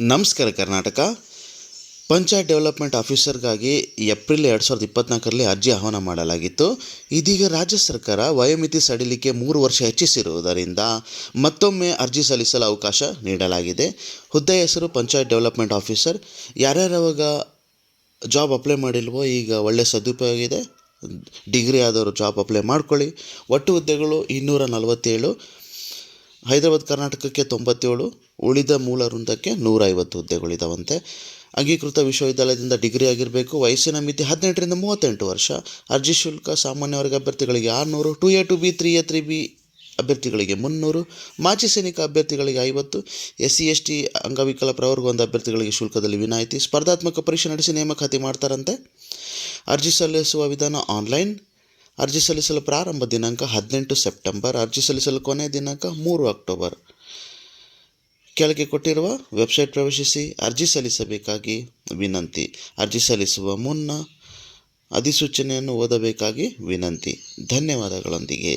ನಮಸ್ಕಾರ Karnataka. Panchayat development ಆಫೀಸರ್ಗಾಗಿ April 2024ರಲ್ಲಿ ಅರ್ಜಿ ಆಹ್ವಾನ ಮಾಡಲಾಗಿತ್ತು. ಇದೀಗ ರಾಜ್ಯ ಸರ್ಕಾರ ವಯೋಮಿತಿ ಸಡಿಲಿಕೆ 3 ವರ್ಷ ಹೆಚ್ಚಿಸಿರುವುದರಿಂದ ಮತ್ತೊಮ್ಮೆ ಅರ್ಜಿ ಸಲ್ಲಿಸಲು ಅವಕಾಶ ನೀಡಲಾಗಿದೆ. ಹುದ್ದೆ ಹೆಸರು ಪಂಚಾಯತ್ ಡೆವಲಪ್ಮೆಂಟ್ ಆಫೀಸರ್. ಯಾರ್ಯಾರವಾಗ ಜಾಬ್ ಅಪ್ಲೈ ಮಾಡಿಲ್ವೋ ಈಗ ಒಳ್ಳೆ ಸದುಪಯೋಗ ಇದೆ. ಡಿಗ್ರಿ ಆದವರು ಜಾಬ್ ಅಪ್ಲೈ ಮಾಡ್ಕೊಳ್ಳಿ. ಒಟ್ಟು ಹುದ್ದೆಗಳು 247, ಹೈದರಾಬಾದ್ ಕರ್ನಾಟಕಕ್ಕೆ 97, ಉಳಿದ ಮೂಲ ವೃಂದಕ್ಕೆ 150 ಹುದ್ದೆಗಳಿದ್ದಾವಂತೆ. ಅಂಗೀಕೃತ ವಿಶ್ವವಿದ್ಯಾಲಯದಿಂದ ಡಿಗ್ರಿ ಆಗಿರಬೇಕು. ವಯಸ್ಸಿನ ಮಿತಿ 18ರಿಂದ 38 ವರ್ಷ. ಅರ್ಜಿ ಶುಲ್ಕ ಸಾಮಾನ್ಯ ವರ್ಗ ಅಭ್ಯರ್ಥಿಗಳಿಗೆ 600, 2A 2B 3A 3B ಅಭ್ಯರ್ಥಿಗಳಿಗೆ 300, ಮಾಜಿ ಸೈನಿಕ ಅಭ್ಯರ್ಥಿಗಳಿಗೆ 50, SC ST ಅಂಗವಿಕಲ ಪ್ರವರ್ಗ ಅಭ್ಯರ್ಥಿಗಳಿಗೆ ಶುಲ್ಕದಲ್ಲಿ ವಿನಾಯಿತಿ. ಸ್ಪರ್ಧಾತ್ಮಕ ಪರೀಕ್ಷೆ ನಡೆಸಿ ನೇಮಕಾತಿ ಮಾಡ್ತಾರಂತೆ. ಅರ್ಜಿ ಸಲ್ಲಿಸುವ ವಿಧಾನ ಆನ್ಲೈನ್. ಅರ್ಜಿ ಸಲ್ಲಿಸಲು ಪ್ರಾರಂಭ ದಿನಾಂಕ 18 ಸೆಪ್ಟೆಂಬರ್. ಅರ್ಜಿ ಸಲ್ಲಿಸಲು ಕೊನೆಯ ದಿನಾಂಕ 3 ಅಕ್ಟೋಬರ್. ಕೆಳಗೆ ಕೊಟ್ಟಿರುವ ವೆಬ್ಸೈಟ್ ಪ್ರವೇಶಿಸಿ ಅರ್ಜಿ ಸಲ್ಲಿಸಬೇಕಾಗಿ ವಿನಂತಿ. ಅರ್ಜಿ ಸಲ್ಲಿಸುವ ಮುನ್ನ ಅಧಿಸೂಚನೆಯನ್ನು ಓದಬೇಕಾಗಿ ವಿನಂತಿ. ಧನ್ಯವಾದಗಳೊಂದಿಗೆ.